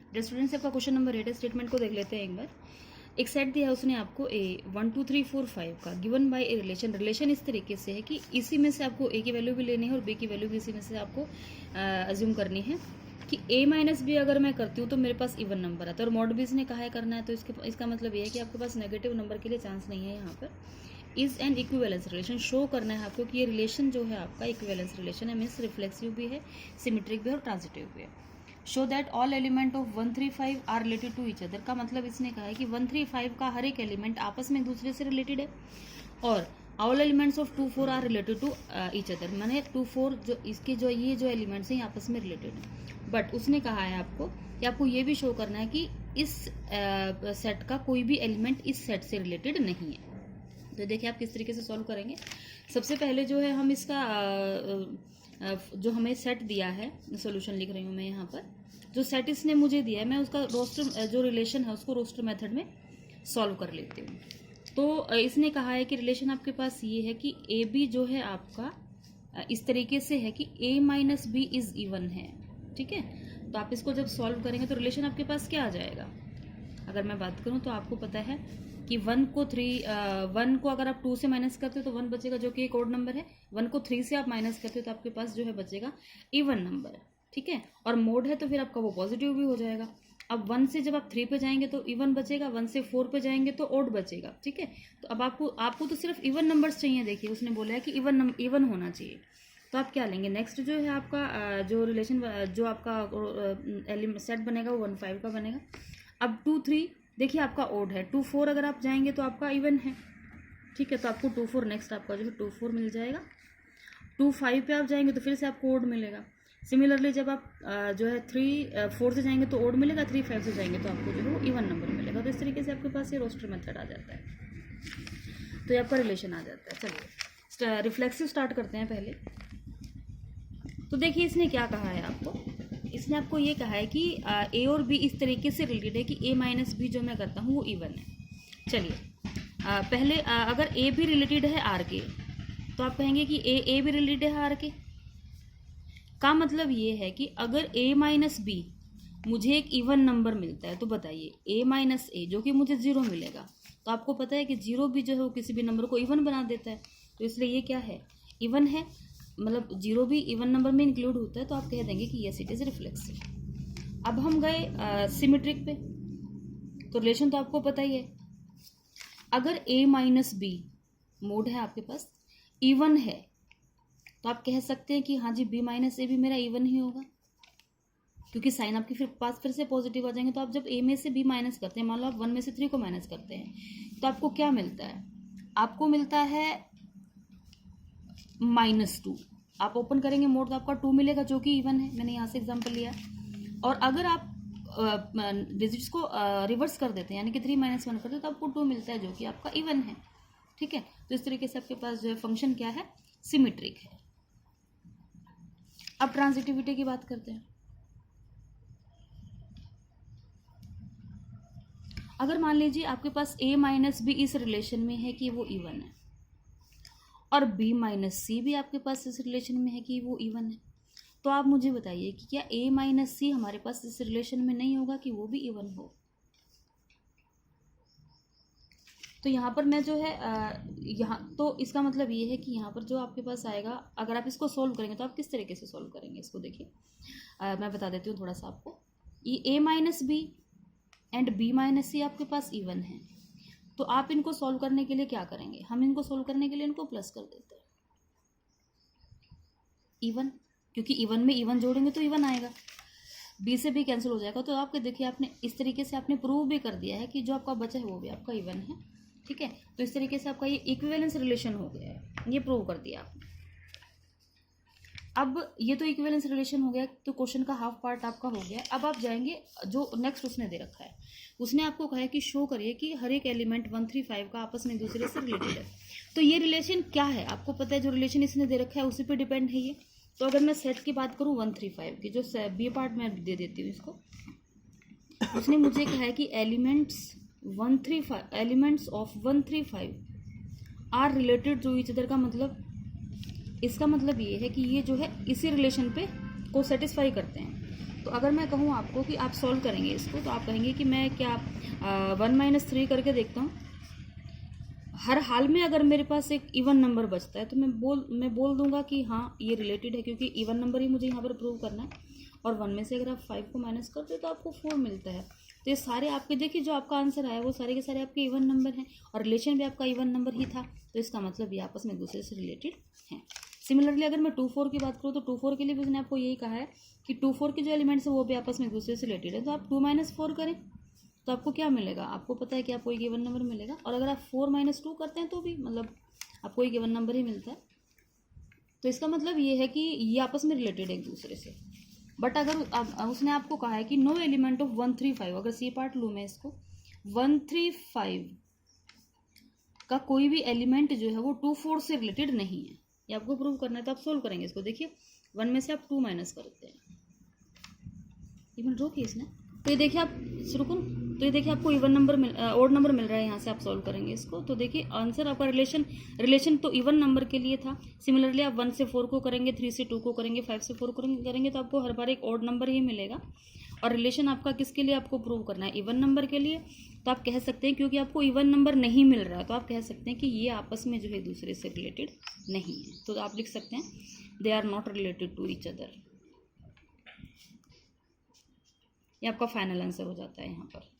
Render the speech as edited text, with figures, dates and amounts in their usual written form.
Students आपका question number 8 है, statement को देख लेते हैं एक बार। एक सेट दिया है उसने आपको ए 1 2 3 4 5 का, गिवन बाय ए रिलेशन इस तरीके से है कि इसी में से आपको ए की वैल्यू भी लेनी है और बी की वैल्यू भी इसी में से आपको अज्यूम करनी है कि a माइनस बी अगर मैं करती हूँ तो मेरे पास इवन नंबर आता है और मॉड बी ने कहा है करना है, तो इसका मतलब ये है कि आपके पास नेगेटिव नंबर के लिए चांस नहीं है। यहाँ पर is an equivalence relation show करना है आपको कि ये रिलेशन जो है आपका इक्विवेलेंस रिलेशन है, मीन्स रिफ्लेक्सिव भी है, सिमेट्रिक भी है और ट्रांजिटिव भी है। Show that all element of 1 3 5 are related to each other का मतलब इसने कहा है कि 1 3 5 का हर एक एलिमेंट आपस में एक दूसरे से रिलेटेड है और all elements of 2 4 are related to each other, माने 2 4 जो इसके जो ये जो एलिमेंट्स हैं आपस में रिलेटेड है। बट उसने कहा है आपको कि आपको ये भी शो करना है कि इस सेट का कोई भी एलिमेंट इस सेट से रिलेटेड नहीं है। तो देखिए आप किस तरीके से सॉल्व करेंगे। सबसे पहले जो है हम इसका जो हमें सेट दिया है, सॉल्यूशन लिख रही हूँ मैं यहाँ पर, जो सेट इसने मुझे दिया है मैं उसका रोस्टर जो रिलेशन है उसको रोस्टर मेथड में सॉल्व कर लेती हूँ। तो इसने कहा है कि रिलेशन आपके पास ये है कि ए बी जो है आपका इस तरीके से है कि a minus B is even है, ठीक है। तो आप इसको जब सॉल्व करेंगे तो रिलेशन आपके पास क्या आ जाएगा। अगर मैं बात करूँ तो आपको पता है कि 1 को अगर आप 2 से माइनस करते हो तो 1 बचेगा जो कि एक ओड नंबर है। 1 को 3 से आप माइनस करते हो तो आपके पास जो है बचेगा इवन नंबर, ठीक है। और मोड है तो फिर आपका वो पॉजिटिव भी हो जाएगा। अब 1 से जब आप 3 पे जाएंगे तो इवन बचेगा, 1 से 4 पे जाएंगे तो ओड बचेगा, ठीक है। तो अब आपको तो सिर्फ इवन नंबर्स चाहिए। देखिए उसने बोला है कि इवन होना चाहिए। तो आप क्या लेंगे, नेक्स्ट जो है आपका जो रिलेशन जो आपका सेट बनेगा वो 1 5 का बनेगा। अब 2 3 देखिए आपका ओड है, 2 4 अगर आप जाएंगे तो आपका इवन है, ठीक है। तो आपको 2 4 नेक्स्ट आपका जो है 2 4 मिल जाएगा। 2 5 पे आप जाएंगे तो फिर से आपको ओड मिलेगा। सिमिलरली जब आप जो है 3 4 से जाएंगे तो ओड मिलेगा, 3 5 से जाएंगे तो आपको जो है वो इवन नंबर मिलेगा। तो इस तरीके से आपके पास ये रोस्टर मेथड आ जाता है, तो ये आपका रिलेशन आ जाता है। चलिए रिफ्लेक्सिव स्टार्ट करते हैं पहले। तो देखिए इसने क्या कहा है आपको, इसने आपको ये कहा है कि ए और बी इस तरीके से रिलेटेड है कि ए माइनस बी जो मैं करता हूँ वो इवन है। चलिए पहले अगर ए भी रिलेटेड है आर के तो आप कहेंगे कि ए भी रिलेटेड है आर के का मतलब ये है कि अगर ए माइनस बी मुझे एक इवन नंबर मिलता है तो बताइए ए माइनस ए जो कि मुझे 0 मिलेगा, तो आपको पता है कि 0 भी जो है वो किसी भी नंबर को इवन बना देता है। तो इसलिए ये क्या है, इवन है, मतलब 0 भी इवन नंबर में इंक्लूड होता है। तो आप कह देंगे कि यस इट इज रिफ्लेक्सिव। अब हम गए सिमेट्रिक पे, तो रिलेशन तो आपको पता ही है। अगर a माइनस बी मोड है आपके पास इवन है तो आप कह सकते हैं कि हाँ जी b माइनस ए भी मेरा इवन ही होगा, क्योंकि साइन आपके पास फिर से पॉजिटिव आ जाएंगे। तो आप जब a में से b माइनस करते हैं, मान लो आप 1 में से 3 को माइनस करते हैं, तो आपको क्या मिलता है, आपको मिलता है -2। आप ओपन करेंगे मोड तो आपका 2 मिलेगा जो कि इवन है, मैंने यहाँ से एग्जांपल लिया। और अगर आप डिजिट्स को रिवर्स कर देते हैं यानी कि 3 - 1 करते हैं तो आपको 2 मिलता है जो कि आपका इवन है, ठीक है। तो इस तरीके से आपके पास जो है फंक्शन क्या है, सिमेट्रिक है। अब ट्रांजिटिविटी की बात करते हैं। अगर मान लीजिए आपके पास a माइनस बी इस रिलेशन में है कि वो इवन है और b माइनस सी भी आपके पास इस रिलेशन में है कि वो इवन है, तो आप मुझे बताइए कि क्या a माइनस सी हमारे पास इस रिलेशन में नहीं होगा कि वो भी इवन हो। तो यहाँ पर मैं जो है यहाँ तो इसका मतलब ये है कि यहाँ पर जो आपके पास आएगा, अगर आप इसको सोल्व करेंगे तो आप किस तरीके से सोल्व करेंगे इसको देखिए। मैं बता देती हूँ थोड़ा सा आपको। ये a minus b and b minus c आपके पास इवन है, तो आप इनको सोल्व करने के लिए क्या करेंगे, हम इनको सोल्व करने के लिए इनको प्लस कर देते हैं इवन, क्योंकि इवन में इवन जोड़ेंगे तो इवन आएगा, b से भी कैंसिल हो जाएगा। तो आपके देखिए आपने इस तरीके से आपने प्रूव भी कर दिया है कि जो आपका बचा है वो भी आपका इवन है, ठीक है। तो इस तरीके से आपका ये इक्विवेलेंस रिलेशन हो गया है, ये प्रूव कर दिया आपने। अब ये तो इक्विवेलेंस रिलेशन हो गया, तो क्वेश्चन का हाफ पार्ट आपका हो गया। अब आप जाएंगे जो नेक्स्ट उसने दे रखा है, उसने आपको कहा है कि शो करिए कि हर एक एलिमेंट 1 3 5 का आपस में एक दूसरे से रिलेटेड है। तो ये रिलेशन क्या है आपको पता है, जो रिलेशन इसने दे रखा है उसी पे डिपेंड है ये। तो अगर मैं सेट की बात करूँ 1 3 5 की, जो बी पार्ट में दे देती हूँ इसको, उसने मुझे कहा है कि elements of 1 3 5 are related to each other का मतलब, इसका मतलब ये है कि ये जो है इसी रिलेशन पे को सेटिस्फाई करते हैं। तो अगर मैं कहूँ आपको कि आप सॉल्व करेंगे इसको, तो आप कहेंगे कि मैं क्या 1 - 3 करके देखता हूँ। हर हाल में अगर मेरे पास एक इवन नंबर बचता है तो मैं बोल दूंगा कि हाँ ये रिलेटेड है, क्योंकि इवन नंबर ही मुझे यहाँ पर प्रूव करना है। और 1 में से अगर आप 5 को माइनस करते हो तो आपको 4 मिलता है। तो ये सारे आपके, देखिए जो आपका आंसर आया वो सारे के सारे आपके इवन नंबर हैं, और रिलेशन भी आपका इवन नंबर ही था। तो इसका मतलब ये आपस में एक दूसरे से रिलेटेड हैं। सिमिलरली अगर मैं 2 4 की बात करूँ तो 2 4 के लिए भी उसने आपको यही कहा है कि 2 4 के जो एलिमेंट्स है वो भी आपस में एक दूसरे से रिलेटेड है। तो आप 2 - 4 करें तो आपको क्या मिलेगा, आपको पता है कि आपको एक गिवन नंबर मिलेगा। और अगर आप 4 - 2 करते हैं तो भी मतलब आपको एक गिवन नंबर ही मिलता है। तो इसका मतलब ये है कि ये आपस में रिलेटेड है एक दूसरे से। बट अगर उसने आपको कहा है कि नो एलिमेंट ऑफ 1 3 5, अगर सी पार्ट लूँ मैं इसको, 1 3 5 का कोई भी एलिमेंट जो है वो 2 4 से रिलेटेड नहीं है, ये आपको प्रूव करना है। तो आप सोल्व करेंगे इसको। देखिए 1 में से आप 2 माइनस करते हैं, इवन रोकिए इसने, तो ये देखिए आप रुको, तो ये देखिए आपको इवन नंबर ओड नंबर मिल रहा है। यहाँ से आप सॉल्व करेंगे इसको तो देखिए आंसर आपका रिलेशन तो इवन नंबर के लिए था। सिमिलरली आप 1 से 4 को करेंगे, 3 से 2 को करेंगे, 5 से 4 करेंगे तो आपको हर बार एक ओड नंबर ही मिलेगा। और रिलेशन आपका किसके लिए आपको प्रूव करना है, इवन नंबर के लिए। तो आप कह सकते हैं क्योंकि आपको इवन नंबर नहीं मिल रहा तो आप कह सकते हैं कि ये आपस में जो है दूसरे से रिलेटेड नहीं है। तो आप लिख सकते हैं they are not related to each other. ये आपका फाइनल आंसर हो जाता है यहाँ पर।